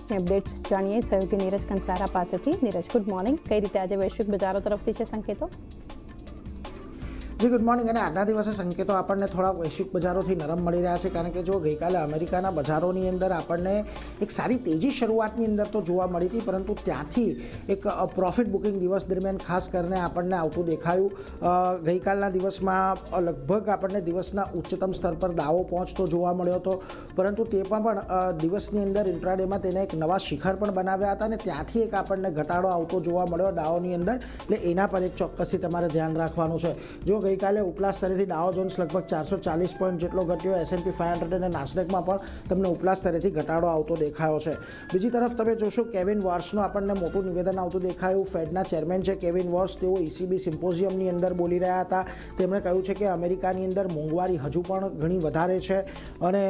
માર્કેટની અપડેટ્સ જાણીએ સહયોગી નીરજ કંસારા પાસેથી। Neeraj, good morning. કઈ રીતે આજે વૈશ્વિક બજારો તરફથી છે સંકેતો? જી ગુડ મોર્નિંગ। અને આજના દિવસે સંકેતો આપણને થોડા વૈશ્વિક બજારોથી નરમ મળી રહ્યા છે, કારણ કે જો ગઈકાલે અમેરિકાના બજારોની અંદર આપણને એક સારી તેજી શરૂઆતની અંદર તો જોવા મળી હતી, પરંતુ ત્યાંથી એક પ્રોફિટ બુકિંગ દિવસ દરમિયાન ખાસ કરીને આપણને આવતું દેખાયું। ગઈકાલના દિવસમાં લગભગ આપણને દિવસના ઉચ્ચતમ સ્તર પર દાવો પહોંચતો જોવા મળ્યો હતો, પરંતુ તે પણ દિવસની અંદર ઇન્ટ્રાડેમાં તેને એક નવા શિખર પણ બનાવ્યા હતા અને ત્યાંથી એક આપણને ઘટાડો આવતો જોવા મળ્યો દાવોની અંદર, એટલે એના પર એક ચોક્કસથી તમારે ધ્યાન રાખવાનું છે। જો ગઈકાલે ઉપલા સ્તરેથી ડાઉ જોન્સ લગભગ 440 પોઈન્ટ જેટલો ઘટ્યો, S&P 500 અને નાસ્ડેકમાં પણ તમને ઉપલા સ્તરેથી ઘટાડો આવતો દેખાયો છે। બીજી તરફ તમે જોશો કેવિન વોર્સનું આપણને મોટું નિવેદન આવતું દેખાયું। ફેડના ચેરમેન છે કેવિન વોર્સ, તેઓ ECB સિમ્પોઝિયમની અંદર બોલી રહ્યા હતા। તેમણે કહ્યું છે કે અમેરિકાની અંદર મોંઘવારી હજુ પણ ઘણી વધારે છે અને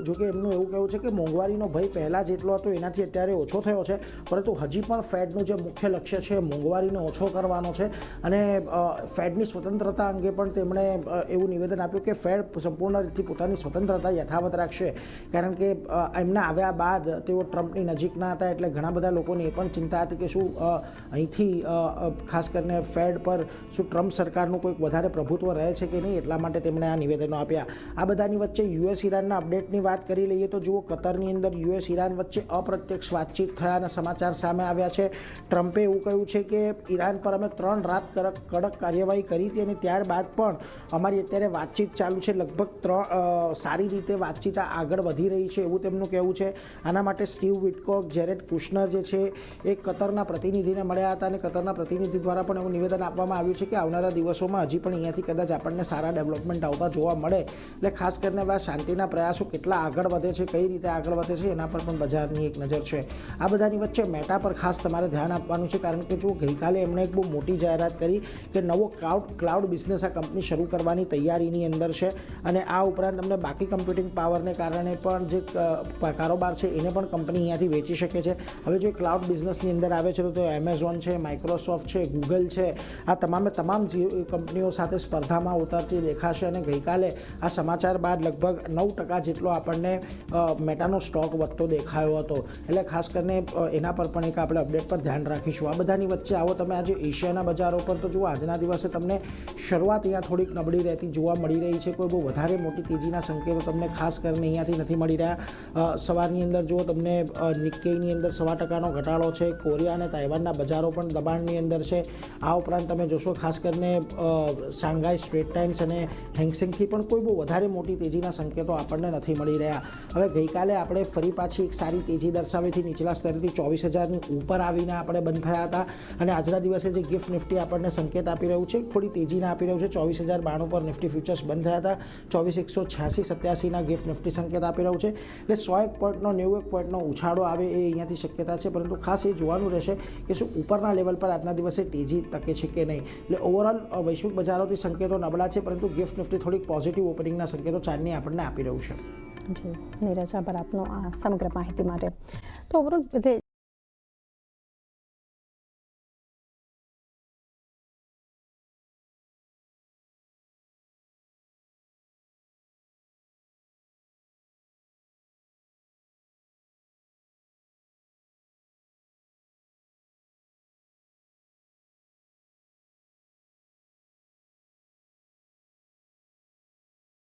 જોકે એમનું એવું કહેવું છે કે મોંઘવારીનો ભય પહેલાં જેટલો હતો એનાથી અત્યારે ઓછો થયો છે, પરંતુ હજી પણ ફેડનું જે મુખ્ય લક્ષ્ય છે મોંઘવારીને ઓછો કરવાનો છે અને ફેડની સ્વતંત્રતા અંગે પણ તેમણે એવું નિવેદન આપ્યું કે ફેડ સંપૂર્ણ રીતે પોતાની સ્વતંત્રતા યથાવત રાખશે, કારણ કે એમના આવ્યા બાદ તેઓ ટ્રમ્પની નજીકના હતા, એટલે ઘણા બધા લોકોને એ પણ ચિંતા હતી કે શું અહીંથી ખાસ કરીને ફેડ પર શું ટ્રમ્પ સરકારનું કોઈક વધારે પ્રભુત્વ રહે છે કે નહીં, એટલા માટે તેમણે આ નિવેદનો આપ્યા। આ બધાની વચ્ચે US ઈરાનના અપડેટની વાત કરી લઈએ તો જુઓ, કતરની અંદર US ઈરાન વચ્ચે અપ્રત્યક્ષ વાતચીત થયાના સમાચાર સામે આવ્યા છે। ટ્રમ્પે એવું કહ્યું છે કે ઈરાન પર અમે 3 રાત કડક કાર્યવાહી કરી હતી અને ત્યારબાદ પણ અમારી અત્યારે વાતચીત ચાલુ છે, લગભગ સારી રીતે વાતચીત આગળ વધી રહી છે એવું તેમનું કહેવું છે। આના માટે સ્ટીવ વિટકોક, જેરેડ કુશનર જે છે એ કતરના પ્રતિનિધિને મળ્યા હતા અને કતરના પ્રતિનિધિ દ્વારા પણ એવું નિવેદન આપવામાં આવ્યું છે કે આવનારા દિવસોમાં હજી પણ અહીંયાથી કદાચ આપણને સારા ડેવલપમેન્ટ આવતા જોવા મળે, એટલે ખાસ કરીને આ શાંતિના પ્રયાસો કેટલા આગળ વધે છે, કઈ રીતે આગળ વધે છે એના પર પણ બજારની એક નજર છે। આ બધાની વચ્ચે મેટા પર ખાસ તમારે ધ્યાન આપવાનું છે, કારણ કે જો ગઈકાલે એમણે એક બહુ મોટી જાહેરાત કરી કે નવો ક્લાઉડ બિઝનેસ આ કંપની શરૂ કરવાની તૈયારીની અંદર છે અને આ ઉપરાંત તમને બાકી કમ્પ્યુટિંગ પાવરને કારણે પણ જે કારોબાર છે એને પણ કંપની અહીંયાથી વેચી શકે છે। હવે જો ક્લાઉડ બિઝનેસની અંદર આવે છે તો એમેઝોન છે, માઇક્રોસોફ્ટ છે, ગૂગલ છે, આ તમામ કંપનીઓ સાથે સ્પર્ધામાં ઉતરતી દેખાશે અને ગઈકાલે આ સમાચાર બાદ લગભગ 9% જેટલો આપણને મેટાનો સ્ટોક વધતો દેખાયો હતો, એટલે ખાસ કરીને એના પર પણ એક આપણે અપડેટ પર ધ્યાન રાખીશું। આ બધાની વચ્ચે આવો તમે આજે એશિયાના બજારો પર તો જુઓ, આજના દિવસે તમને શરૂઆત અહીંયા થોડીક નબળી રહેતી જોવા મળી રહી છે, કોઈ બહુ વધારે મોટી તેજીના સંકેતો તમને ખાસ કરીને અહીંયાથી નથી મળી રહ્યા। સવારની અંદર જુઓ તમને નિક્કેઈની અંદર 1.25% ઘટાડો છે, કોરિયા અને તાઇવાનના બજારો પણ દબાણની અંદર છે। આ ઉપરાંત તમે જોશો ખાસ કરીને શાંઘાઈ સ્ટ્રેટ ટાઇમ્સ અને હેંગસેંગથી પણ કોઈ બહુ વધારે મોટી તેજીના સંકેતો આપણને નથી મળી રહ્યા। હવે ગઈકાલે આપણે ફરી પાછી એક સારી તેજી દર્શાવીથી નીચલા સ્તરેથી 24,000ની ઉપર આવીને આપણે બંધ થયા હતા અને આજના દિવસે જે ગિફ્ટ નિફ્ટી આપણને સંકેત આપી રહ્યું છે, થોડી તેજીને આપી રહ્યું છે। 24,092 પર નિફ્ટી ફ્યુચર્સ બંધ થયા હતા, 24,186-87ના ગિફ્ટ નિફ્ટી સંકેત આપી રહ્યું છે, એટલે 101 પોઈન્ટનો 91 પોઈન્ટનો ઉછાળો આવે એ અહીંયાથી શક્યતા છે, પરંતુ ખાસ એ જોવાનું રહેશે કે શું ઉપરના લેવલ પર આજના દિવસે તેજી તકે છે કે નહીં। એટલે ઓવરઓલ વૈશ્વિક બજારોથી સંકેતો નબળા છે, પરંતુ ગિફ્ટ નિફ્ટી થોડીક પોઝિટિવ ઓપનિંગના સંકેતો ચાંદની આપણને આપી રહ્યું છે। જી નીરજ, આભાર આપનો આ સમગ્ર માહિતી માટે। તો ઓવરઓલ